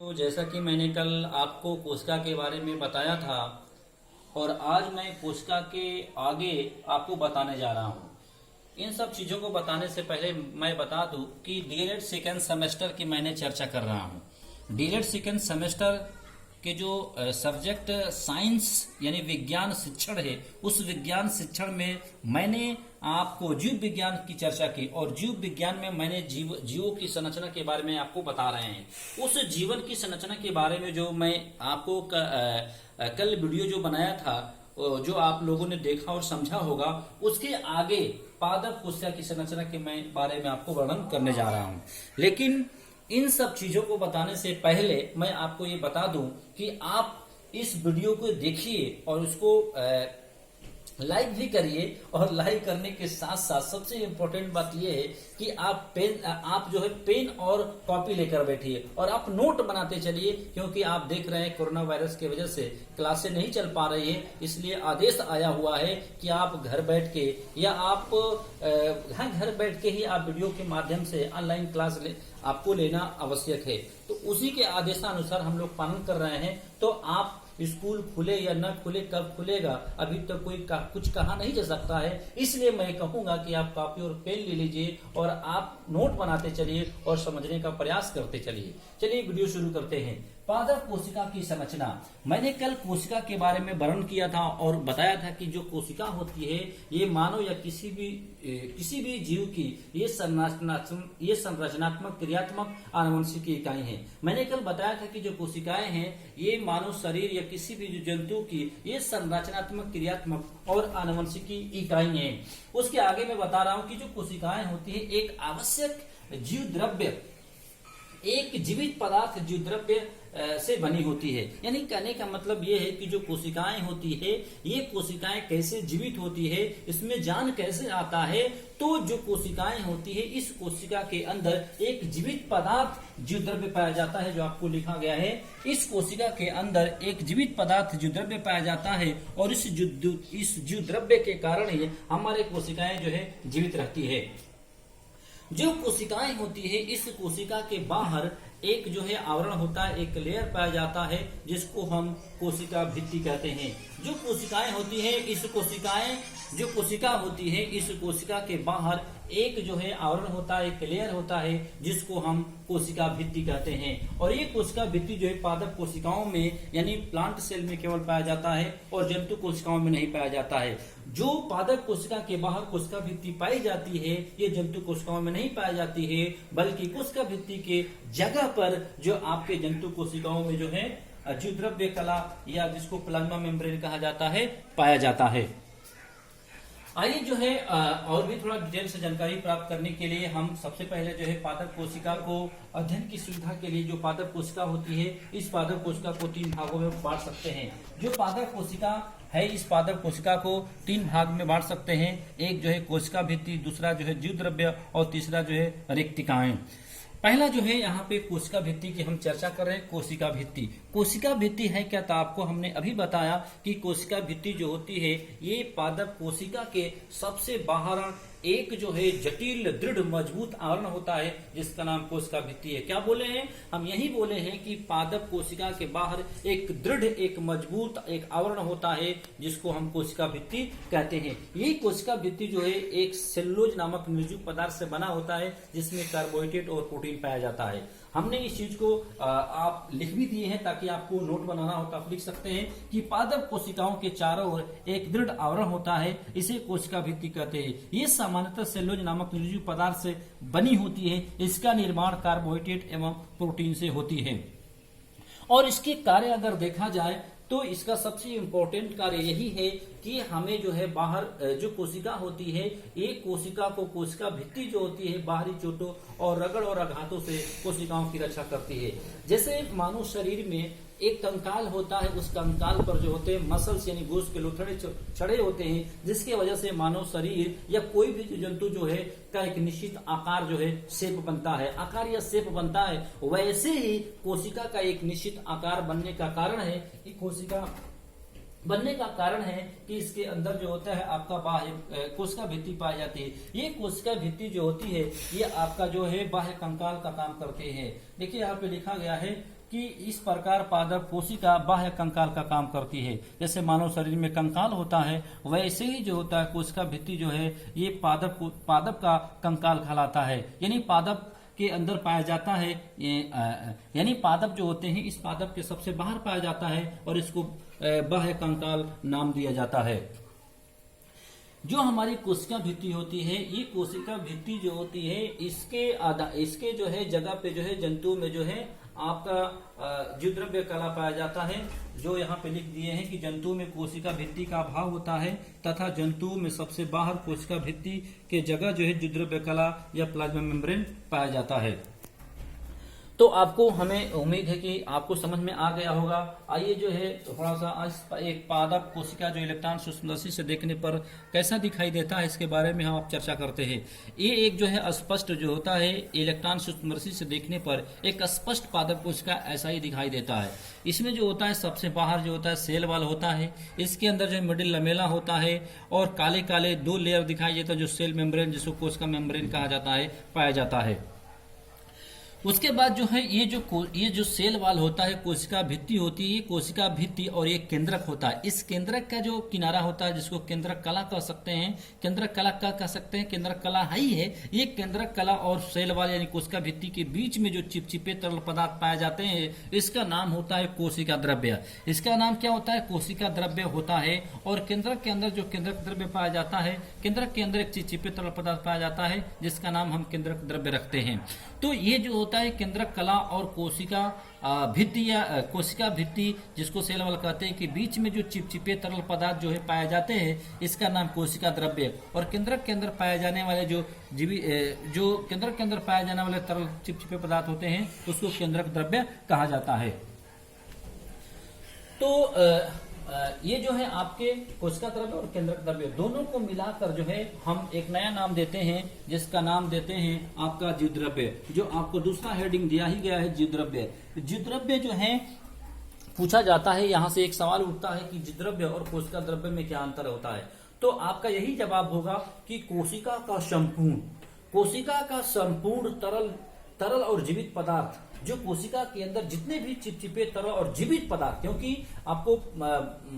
तो जैसा कि मैंने कल आपको कोशिका के बारे में बताया था और आज मैं कोशिका के आगे आपको बताने जा रहा हूँ। इन सब चीज़ों को बताने से पहले मैं बता दूं कि डीएलएड सेकेंड सेमेस्टर की मैंने चर्चा कर रहा हूँ। डीएलएड सेकेंड सेमेस्टर के जो सब्जेक्ट साइंस यानी विज्ञान शिक्षण है, उस विज्ञान शिक्षण में मैंने आपको जीव विज्ञान की चर्चा की और जीव विज्ञान में मैंने जीवों की संरचना के बारे में आपको बता रहे हैं। उस जीवन की संरचना के बारे में जो मैं आपको कल वीडियो जो बनाया था, जो आप लोगों ने देखा और समझा होगा, उसके आगे पादप कोशिका की संरचना के बारे में आपको वर्णन करने जा रहा हूं। लेकिन इन सब चीजों को बताने से पहले मैं आपको ये बता दूं कि आप इस वीडियो को देखिए और उसको लाइक भी करिए। और लाइक करने के साथ साथ सबसे इम्पोर्टेंट बात यह है कि आप जो है पेन और कॉपी लेकर बैठिए और आप नोट बनाते चलिए, क्योंकि आप देख रहे हैं कोरोना वायरस की वजह से क्लासें नहीं चल पा रही है। इसलिए आदेश आया हुआ है कि आप घर बैठ के या आप घर बैठ के ही आप वीडियो के माध्यम से ऑनलाइन क्लास आपको लेना आवश्यक है। तो उसी के आदेशानुसार हम लोग पालन कर रहे हैं। तो आप स्कूल खुले या न खुले, कब खुलेगा अभी तक कोई कुछ कहा नहीं जा सकता है। इसलिए मैं कहूंगा कि आप कॉपी और पेन ले लीजिए और आप नोट बनाते चलिए और समझने का प्रयास करते चलिए। चलिए वीडियो शुरू करते हैं। पादप कोशिका की संरचना। मैंने कल कोशिका के बारे में वर्णन किया था और बताया था कि जो कोशिका होती है ये मानव या किसी भी जीव की ये संरचनात्मक क्रियात्मक आनुवंशिक इकाई है। मैंने कल बताया था कि जो कोशिकाएं हैं ये मानव शरीर या किसी भी जंतु की ये संरचनात्मक क्रियात्मक और आनुवंशिक इकाई है। उसके आगे मैं बता रहा हूं कि जो कोशिकाएं होती है एक आवश्यक जीव द्रव्य, एक जीवित पदार्थ जीव द्रव्य से बनी होती है। यानी कहने का मतलब ये है कि जो कोशिकाएं होती है ये कोशिकाएं कैसे जीवित होती है, इसमें जान कैसे आता है। तो जो कोशिकाएं होती है इस कोशिका के अंदर एक जीवित पदार्थ जीव द्रव्य पाया जाता है, जो आपको लिखा गया है। इस कोशिका के अंदर एक जीवित पदार्थ जीव द्रव्य पाया जाता है और इस जीव द्रव्य के कारण ही हमारे कोशिकाएं जो है जीवित रहती है। जो कोशिकाएं होती है इस कोशिका के बाहर एक जो है आवरण होता है, एक लेयर पाया जाता है जिसको हम कोशिका भित्ति कहते हैं। जो कोशिकाएं होती है जो कोशिका होती है इस कोशिका के बाहर एक जो है आवरण होता है, एक लेयर होता है जिसको हम कोशिका भित्ति कहते हैं। और ये कोशिका भित्ति जो है पादप कोशिकाओं में यानी प्लांट सेल में केवल पाया जाता है और जंतु कोशिकाओं में नहीं पाया जाता है। जो पादप कोशिका के बाहर कोशिका भित्ति पाई जाती है ये जंतु कोशिकाओं में नहीं पाई जाती है, बल्कि कोशिका भित्ति के जगह पर जो आपके जंतु कोशिकाओं में जो है जीव द्रव्य कला या जिसको प्लाज्मा मेम्ब्रेन कहा जाता है पाया जाता है। आइए जो है और भी थोड़ा डिटेल से जानकारी प्राप्त करने के लिए हम सबसे पहले जो है पादप कोशिका को अध्ययन की सुविधा के लिए जो पादप कोशिका होती है इस पादप कोशिका को 3 भागों में बांट सकते हैं। जो पादप कोशिका है इस पादप कोशिका को 3 भाग में बांट सकते हैं। एक जो है कोशिका भित्ति, दूसरा जो है जीव द्रव्य और तीसरा जो है रिक्तिकाएं। पहला जो है यहाँ पे कोशिका भित्ति की हम चर्चा कर रहे हैं। कोशिका भित्ति, कोशिका भित्ति है क्या? तो आपको हमने अभी बताया कि कोशिका भित्ति जो होती है ये पादप कोशिका के सबसे बाहर एक जो है जटिल दृढ़ मजबूत आवरण होता है जिसका नाम कोशिका भित्ति है। क्या बोले हैं हम? यही बोले हैं कि पादप कोशिका के बाहर एक दृढ़ एक मजबूत एक आवरण होता है जिसको हम कोशिका भित्ति कहते हैं। यही कोशिका भित्ति जो है एक सेलुलोज नामक निर्जीव पदार्थ से बना होता है जिसमें कार्बोहाइड्रेट और प्रोटीन पाया जाता है। हमने इस चीज को आप लिख भी दिए हैं ताकि आपको नोट बनाना हो तो आप लिख सकते हैं कि पादप कोशिकाओं के चारों ओर एक दृढ़ आवरण होता है, इसे कोशिका भित्ति कहते हैं। ये सामान्यतः सेलुलोज नामक निर्जीव पदार्थ से बनी होती है। इसका निर्माण कार्बोहाइड्रेट एवं प्रोटीन से होती है। और इसके कार्य अगर देखा जाए तो इसका सबसे इम्पोर्टेंट कार्य यही है कि हमें जो है बाहर जो कोशिका होती है ये कोशिका को कोशिका भित्ति जो होती है बाहरी चोटों और रगड़ और आघातों से कोशिकाओं की रक्षा करती है। जैसे मानव शरीर में एक कंकाल होता है, उस कंकाल पर जो होते हैं मसल्स यानी गोश्त के लोथड़े चढ़े होते हैं, जिसकी वजह से मानव शरीर या कोई भी जंतु जो है का एक निश्चित आकार जो है शेप बनता है, आकार या शेप बनता है। वैसे ही कोशिका का एक निश्चित आकार बनने का कारण है कि कोशिका बनने का कारण है कि इसके अंदर जो होता है आपका बाह्य कोशिका भित्ति पाई जाती है। ये कोशिका भित्ति जो होती है ये आपका जो है बाह्य कंकाल का काम करते हैं। देखिए यहाँ पे लिखा गया है कि इस प्रकार पादप कोशिका बाह्य कंकाल का काम करती है। जैसे मानव शरीर में कंकाल होता है, वैसे ही जो होता है कोशिका भित्ति जो है ये पादप का कंकाल कहलाता है। यानी पादप के अंदर पाया जाता है, यानी पादप जो होते हैं इस पादप के सबसे बाहर पाया जाता है और इसको बाह्य कंकाल नाम दिया जाता है। जो हमारी कोशिका भित्ति होती है, ये कोशिका भित्ति जो होती है इसके जो है जगह पे जो है जंतु में जो है आपका जीवद्रव्य कला पाया जाता है। जो यहाँ पे लिख दिए हैं कि जंतु में कोशिका भित्ति का अभाव होता है तथा जंतु में सबसे बाहर कोशिका भित्ति के जगह जो है जीवद्रव्य कला या प्लाज्मा मेम्ब्रेन पाया जाता है। तो आपको हमें उम्मीद है कि आपको समझ में आ गया होगा। आइए जो है थोड़ा सा एक पादप कोशिका जो इलेक्ट्रॉन सूक्ष्मदर्शी से देखने पर कैसा दिखाई देता है इसके बारे में हम आप चर्चा करते हैं। ये एक जो है स्पष्ट जो होता है इलेक्ट्रॉन सूक्ष्मदर्शी से देखने पर एक स्पष्ट पादप कोशिका ऐसा ही दिखाई देता है। इसमें जो होता है सबसे बाहर जो होता है सेल वाल होता है, इसके अंदर जो मिडिल लमेला होता है और काले काले 2 लेयर दिखाई देता है जो सेल मेम्ब्रेन जिसको कोशिका मेम्ब्रेन कहा जाता है पाया जाता है। उसके बाद जो है ये जो सेल वाल होता है कोशिका भित्ति होती है, ये कोशिका भित्ति और ये केंद्रक होता है। इस केंद्रक का जो किनारा होता है जिसको केंद्रक कला कह सकते हैं, केंद्रक कला क्या कह सकते हैं, केंद्रक कला ही है। ये केंद्रक कला और सेल वाल यानी कोशिका भित्ति के बीच में जो चिपचिपे तरल पदार्थ पाए जाते हैं इसका नाम होता है कोशिका द्रव्य। इसका नाम क्या होता है, कोशिका द्रव्य होता है। और केंद्रक के अंदर जो केंद्रक द्रव्य पाया जाता है, केंद्रक के अंदर एक चिपचिपे तरल पदार्थ पाया जाता है जिसका नाम हम केंद्रक द्रव्य रखते हैं। तो ये जो होता है केंद्रक कला और कोशिका भित्ति या कोशिका भित्ति जिसको सेल वाल कहते हैं कि बीच में जो चिपचिपे तरल पदार्थ जो है पाए जाते हैं इसका नाम कोशिका द्रव्य। और केंद्रक के अंदर पाए जाने वाले जो केंद्रक के अंदर पाए जाने वाले तरल चिपचिपे पदार्थ होते हैं उसको केंद्रक द्रव्य कहा जाता है। तो ये जो है आपके कोशिका द्रव्य और केंद्रक द्रव्य दोनों को मिलाकर जो है हम एक नया नाम देते हैं जिसका नाम देते हैं आपका जीवद्रव्य। जो आपको दूसरा हेडिंग दिया ही गया है जीवद्रव्य। जीवद्रव्य जो है पूछा जाता है, यहाँ से एक सवाल उठता है कि जीवद्रव्य और कोशिका द्रव्य में क्या अंतर होता है। तो आपका यही जवाब होगा कि कोशिका का संपूर्ण तरल और जीवित पदार्थ, जो कोशिका के अंदर जितने भी चिपचिपे तरल और जीवित पदार्थ, क्योंकि आपको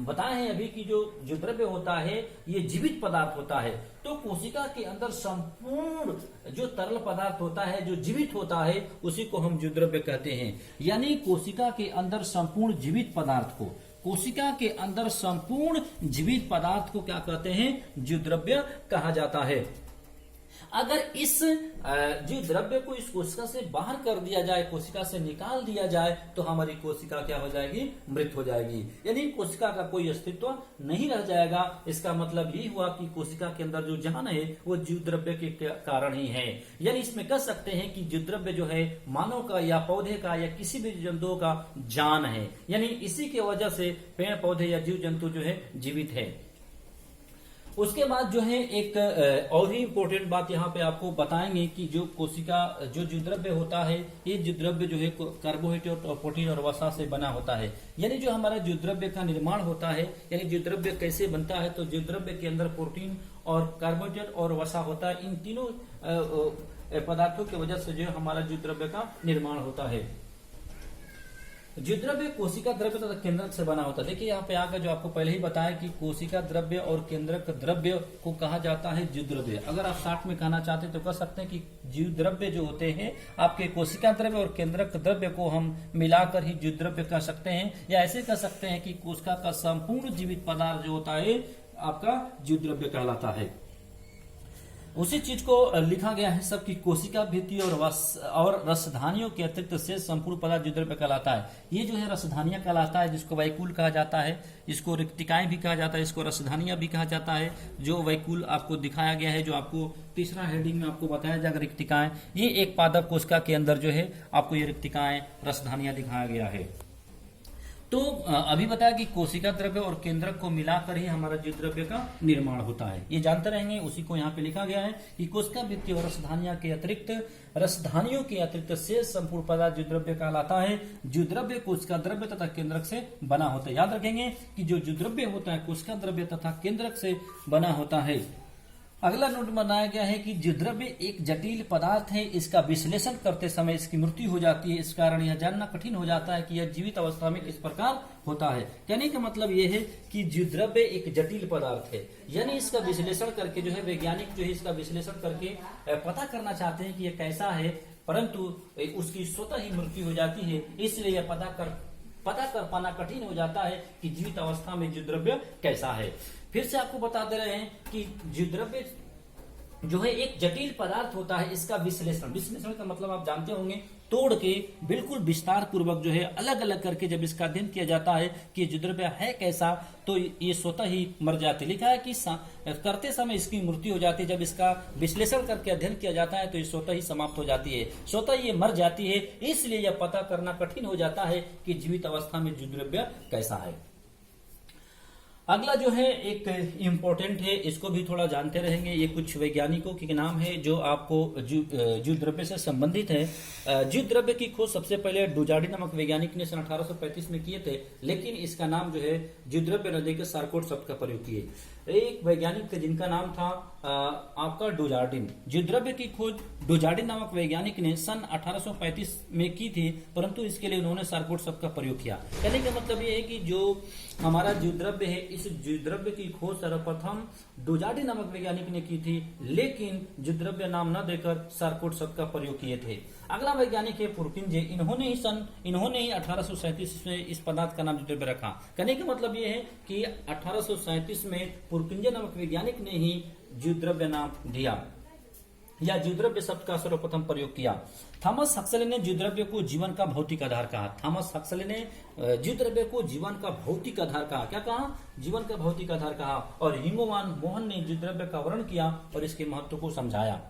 बताए हैं अभी कि जो द्रव्य होता है ये जीवित पदार्थ होता है। तो कोशिका के अंदर संपूर्ण जो तरल पदार्थ होता है जो जीवित होता है उसी को हम जीवद्रव्य कहते हैं। यानी कोशिका के अंदर संपूर्ण जीवित पदार्थ को, कोशिका के अंदर संपूर्ण जीवित पदार्थ को क्या कहते हैं, जीवद्रव्य कहा जाता है। अगर इस जीवद्रव्य को इस कोशिका से बाहर कर दिया जाए, कोशिका से निकाल दिया जाए तो हमारी कोशिका क्या हो जाएगी, मृत हो जाएगी। यानी कोशिका का कोई अस्तित्व नहीं रह जाएगा। इसका मतलब ये हुआ कि कोशिका के अंदर जो जान है वो जीवद्रव्य के कारण ही है। यानी इसमें कह सकते हैं कि जीवद्रव्य जो है मानव का या पौधे का या किसी भी जंतु का जान है। यानी इसी की वजह से पेड़ पौधे या जीव जंतु जो है जीवित है। उसके बाद जो है एक और ही इम्पोर्टेंट बात यहाँ पे आपको बताएंगे कि जो कोशिका जो जीवद्रव्य होता है ये जीवद्रव्य जो है कार्बोहाइड्रेट और प्रोटीन और वसा से बना होता है। यानी जो हमारा जीवद्रव्य का निर्माण होता है, यानी जीवद्रव्य कैसे बनता है, तो जीवद्रव्य के अंदर प्रोटीन और कार्बोहाइड्रेट और वसा होता है। इन तीनों पदार्थों की वजह से जो हमारा जीवद्रव्य का निर्माण होता है। जीवद्रव्य कोशिका द्रव्य तथा केंद्रक से बना होता है। देखिए यहाँ पे आकर जो आपको पहले ही बताया कि कोशिका द्रव्य और केंद्रक द्रव्य को कहा जाता है जीवद्रव्य। अगर आप शॉर्ट में कहना चाहते हैं तो कह सकते हैं कि जीवद्रव्य जो होते हैं आपके कोशिका द्रव्य और केंद्रक द्रव्य को हम मिलाकर ही जीवद्रव्य कह सकते हैं, या ऐसे कह सकते हैं कि कोशिका का संपूर्ण जीवित पदार्थ जो होता है आपका जीवद्रव्य कहलाता है। उसी चीज को लिखा गया है सब की कोशिका भित्ति और रसधानियों के अतिरिक्त से संपूर्ण पदार्थ जीवद्रव्य कहलाता है। ये जो है रसधानियां कहलाता है, जिसको वैकुल कहा जाता है, इसको रिक्तिकाएं भी कहा जाता है, इसको रसधानियां भी कहा जाता है। जो वैकुल आपको दिखाया गया है, जो आपको तीसरा हेडिंग में आपको बताया जाएगा रिक्तिकाएं, ये एक पादप कोशिका के अंदर जो है आपको ये रिक्तिकाएं रसधानियां दिखाया गया है। तो अभी बताया कि कोशिका द्रव्य और केंद्रक को मिलाकर ही हमारा जीवद्रव्य का निर्माण होता है, ये जानते रहेंगे। उसी को यहाँ पे लिखा गया है कि कोशिका भित्ति और रसधानियों के अतिरिक्त शेष संपूर्ण पदार्थ जीवद्रव्य कहलाता है। जीवद्रव्य कोशिका द्रव्य तथा केंद्रक से बना होता है। याद रखेंगे कि जो जीवद्रव्य होता है कोशिका द्रव्य तथा केंद्रक से बना होता है। अगला नोट बनाया गया है कि जो द्रव्य एक जटिल पदार्थ है, इसका विश्लेषण करते समय इसकी मृत्यु हो जाती है। इस कारण यह जानना कठिन हो जाता है कि यह जीवित अवस्था में किस प्रकार होता है। कहने का मतलब यह है कि जो द्रव्य एक जटिल पदार्थ है, यानी इसका विश्लेषण करके जो है वैज्ञानिक जो है इसका विश्लेषण करके पता करना चाहते हैं कि यह कैसा है, परंतु उसकी स्वतः ही मृत्यु हो जाती है। इसलिए यह पता कर पाना कठिन हो जाता है कि जीवित अवस्था में जो द्रव्य कैसा है। फिर से आपको बता दे रहे हैं कि जो द्रव्य जो है एक जटिल पदार्थ होता है, इसका विश्लेषण का मतलब आप जानते होंगे, तोड़ के बिल्कुल विस्तार पूर्वक जो है अलग अलग करके जब इसका अध्ययन किया जाता है कि जो द्रव्य है कैसा, तो ये स्वतः ही मर जाती। लिखा है कि करते समय इसकी मृत्यु हो जाती है। जब इसका विश्लेषण करके अध्ययन किया जाता है तो ये स्वतः ही समाप्त हो जाती है, स्वतः ये मर जाती है। इसलिए यह पता करना कठिन हो जाता है कि जीवित अवस्था में जो द्रव्य कैसा है। अगला जो है एक इम्पोर्टेंट है, इसको भी थोड़ा जानते रहेंगे। ये कुछ वैज्ञानिकों के नाम है जो आपको जीव द्रव्य से संबंधित है। जीव द्रव्य की खोज सबसे पहले डुजार्डी नामक वैज्ञानिक ने सन 1835 में किए थे, लेकिन इसका नाम जो है जीव द्रव्य न देकर सार्कोट शब्द का प्रयोग किए। एक वैज्ञानिक थे जिनका नाम था आपका डुजार्डिन। जीव द्रव्य की खोज डुजार्डिन नामक वैज्ञानिक ने सन 1835 में की थी, परंतु इसके लिए उन्होंने सार्कोट शब्द का प्रयोग किया। कहने का मतलब ये है कि जो हमारा जीव द्रव्य है, इस जीव द्रव्य की खोज सर्वप्रथम डुजार्डिन नामक वैज्ञानिक ने की थी, लेकिन जीव द्रव्य नाम न देकर सार्कोट शब्द का प्रयोग किए थे। अगला वैज्ञानिक है पुरकिंजे। इन्होंने ही 1837 में इस पदार्थ का नाम जीव द्रव्य रखा। कहने का मतलब ये है कि 1837 में पुरकिंजे नामक वैज्ञानिक ने ही जीव द्रव्य नाम दिया या जीव द्रव्य शब्द का सर्वप्रथम प्रयोग किया। थॉमस हक्सले ने जीव द्रव्य को जीवन का भौतिक आधार कहा। थॉमस हक्सले ने जीव द्रव्य को जीवन का भौतिक आधार कहा। क्या कहा? जीवन का भौतिक आधार कहा। और हिमोवान मोहन ने जीव द्रव्य का वर्णन किया और इसके महत्व को समझाया।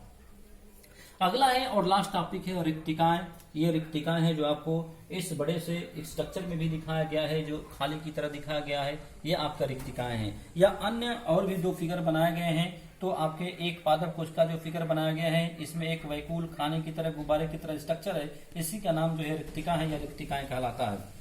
अगला है और लास्ट टॉपिक है रिक्तिकाएं। ये रिक्तिकाएं हैं जो आपको इस बड़े से स्ट्रक्चर में भी दिखाया गया है, जो खाली की तरह दिखाया गया है। ये आपका रिक्तिकाएं हैं। या अन्य और भी दो फिगर बनाए गए हैं। तो आपके एक पादप कोश का जो फिगर बनाया गया है, इसमें एक वैकूल खाने की तरह गुब्बारे की तरह स्ट्रक्चर है। इसी का नाम जो है रिक्तिका है या रिक्तिकाएं कहलाता है।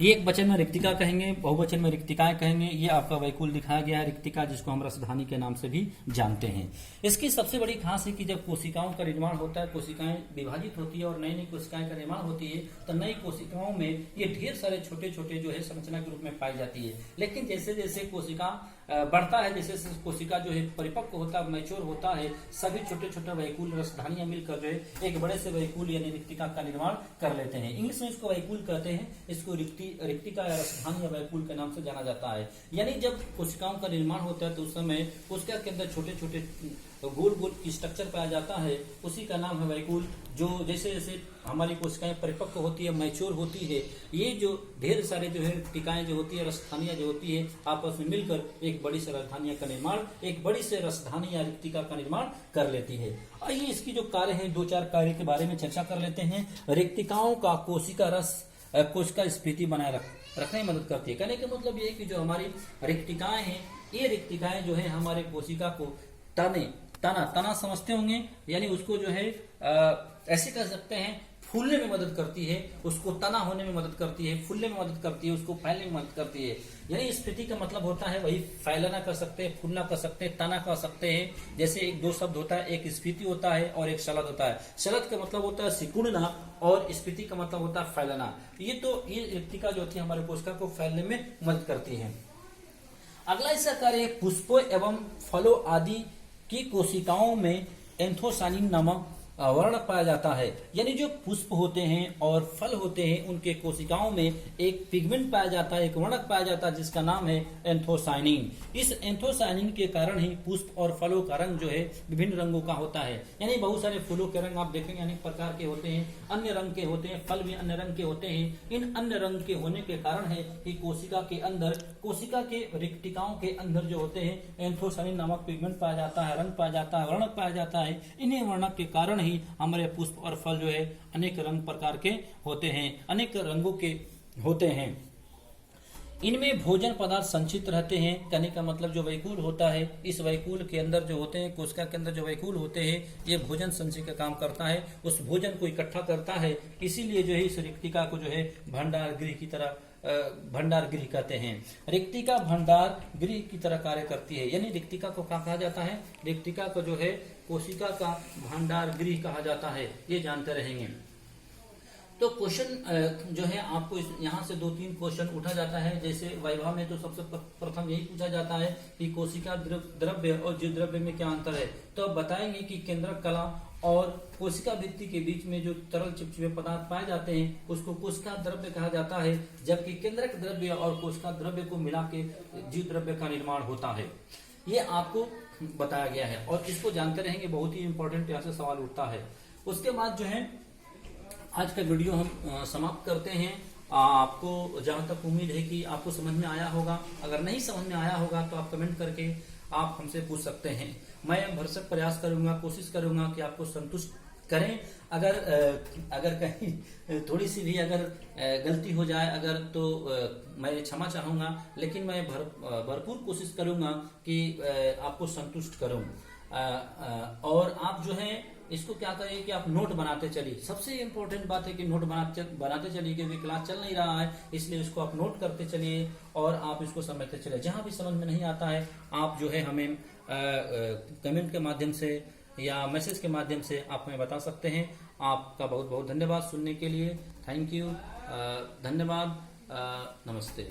ये एक वचन में रिक्तिका कहेंगे, बहुवचन में रिक्तिकाएं कहेंगे। ये आपका वैकूल दिखाया गया है रिक्तिका, जिसको हम रसधानी के नाम से भी जानते हैं। इसकी सबसे बड़ी खास है कि जब कोशिकाओं का निर्माण होता है, कोशिकाएं विभाजित होती है और नई नई कोशिकाएं का निर्माण होती है, तो नई कोशिकाओं में ये ढेर सारे छोटे छोटे जो है संरचना के रूप में पाई जाती है। लेकिन जैसे जैसे कोशिका बढ़ता है, जैसे जैसे कोशिका जो है परिपक्व होता है, मैच्योर होता है, सभी छोटे छोटे वैकूल रसधानियां मिलकर जो है एक बड़े से वैकूल यानी रिक्तिका का निर्माण कर लेते हैं। इंग्लिश में इसको वैकूल कहते हैं। इसको रिक्तिका या रसधानी या वैकूल के नाम से जाना जाता है। यानी जब कोशिकाओं का निर्माण होता है तो उस समय कोशिका के अंदर छोटे छोटे गोल गोल स्ट्रक्चर पाया जाता है, उसी का नाम है वैकूल। जो जैसे जैसे हमारी कोशिकाएं परिपक्व होती है, मैच्योर होती है, ये जो ढेर सारे जो है टिकाएं जो होती है, रसधानियां जो होती है, आपस में मिलकर एक बड़ी से रसधानिया का निर्माण, एक बड़ी से रसधानी या रिक्तिका का निर्माण कर लेती है। आइए इसकी जो कार्य है, दो चार कार्य के बारे में चर्चा कर लेते हैं। रिक्तिकाओं का कोशिका रस कोशिका स्फीति बनाए रखने में मदद करती है। कहने का मतलब ये है कि जो हमारी रिक्तिकाएं हैं, ये रिक्तिकाएं जो है हमारे कोशिका को तना समझते होंगे, यानी उसको जो है ऐसे कह सकते हैं फूलने में मदद करती है, उसको तना होने में मदद करती है, फूलने में मदद करती है, उसको फैलने में मदद करती है। यानी स्फीति का मतलब होता है वही फैलना कर सकते हैं, फूलना कर सकते हैं, तना कर सकते हैं। जैसे एक दो शब्द होता है, एक स्फीति होता है और एक शलद होता है। शलद का मतलब होता है सिकुड़ना और स्फीति का मतलब होता है फैलना। ये रिक्तिका जो होती है हमारे कोशिका को फैलने में मदद करती है। अगला इसका कार्य पुष्पों एवं फलों आदि की कोशिकाओं में एंथोसानिन नामक वर्णक पाया जाता है। यानी जो पुष्प होते हैं और फल होते हैं, उनके कोशिकाओं में एक पिगमेंट पाया जाता है, एक वर्णक पाया जाता है, जिसका नाम है एंथोसाइनिन। इस एंथोसाइनिन के कारण ही पुष्प और फलों का रंग जो है विभिन्न रंगों का होता है। यानी बहुत सारे फूलों के रंग आप देखेंगे अनेक प्रकार के होते हैं, अन्य रंग के होते हैं, फल भी अन्य रंग के होते हैं। इन अन्य रंग के होने के कारण है कि कोशिका के अंदर, कोशिका के रिक्तिकाओं के अंदर जो होते हैं एंथोसाइनिन नामक पिगमेंट पाया जाता है, रंग पाया जाता है, वर्णक पाया जाता है। इन्हीं वर्णक के कारण ही हमारे पुष्प और फल जो है अनेक रंग प्रकार के होते हैं, अनेक रंगों के होते हैं। इनमें भोजन पदार्थ संचित रहते हैं। कहने का मतलब जो वैकूल होता है, इस वैकूल के अंदर जो होते हैं, कोशिका के अंदर जो वैकूल होते हैं, ये भोजन संचय का काम करता है, उस भोजन को इकट्ठा करता है। इसीलिए जो है इस रिक्तिका को जो है भंडार गृह की तरह भंडार गृह कहते हैं। रिक्तिका भंडार गृह की तरह कार्य करती है, यानी रिक्तिका को क्या कहा जाता है? रिक्तिका को जो है कोशिका का भंडार गृह कहा जाता है, ये जानते रहेंगे। तो क्वेश्चन जो है आपको यहाँ से 2-3 क्वेश्चन उठा जाता है। जैसे वाइवा में तो सबसे प्रथम यही पूछा जाता है कि कोशिका द्रव्य और जीव द्रव्य में क्या अंतर है। तो अब बताएंगे कि केंद्रक कला और कोशिका भित्ति के बीच में जो तरल चिपचिपे पदार्थ पाए जाते हैं उसको कोशिका द्रव्य कहा जाता है, जबकि केंद्रक द्रव्य और कोशिका द्रव्य को मिला के जीव द्रव्य का निर्माण होता है। ये आपको बताया गया है और इसको जानते रहेंगे, बहुत ही इंपॉर्टेंट यहाँ से सवाल उठता है। उसके बाद जो है आज का वीडियो हम समाप्त करते हैं। आपको जहां तक उम्मीद है कि आपको समझ में आया होगा। अगर नहीं समझ में आया होगा तो आप कमेंट करके आप हमसे पूछ सकते हैं। मैं भरसक प्रयास करूंगा, कोशिश करूंगा कि आपको संतुष्ट करें। अगर कहीं थोड़ी सी भी अगर गलती हो जाए अगर तो मैं क्षमा चाहूंगा, लेकिन मैं भरपूर कोशिश करूंगा कि आपको संतुष्ट करूं। और आप जो है इसको क्या करिए कि आप नोट बनाते चलिए। सबसे इम्पोर्टेंट बात है कि नोट बनाते चलिए, क्योंकि क्लास चल नहीं रहा है, इसलिए इसको आप नोट करते चलिए और आप इसको समझते चलिए। जहां भी समझ में नहीं आता है आप जो है हमें कमेंट के माध्यम से या मैसेज के माध्यम से आप हमें बता सकते हैं। आपका बहुत बहुत धन्यवाद सुनने के लिए। थैंक यू, धन्यवाद, नमस्ते।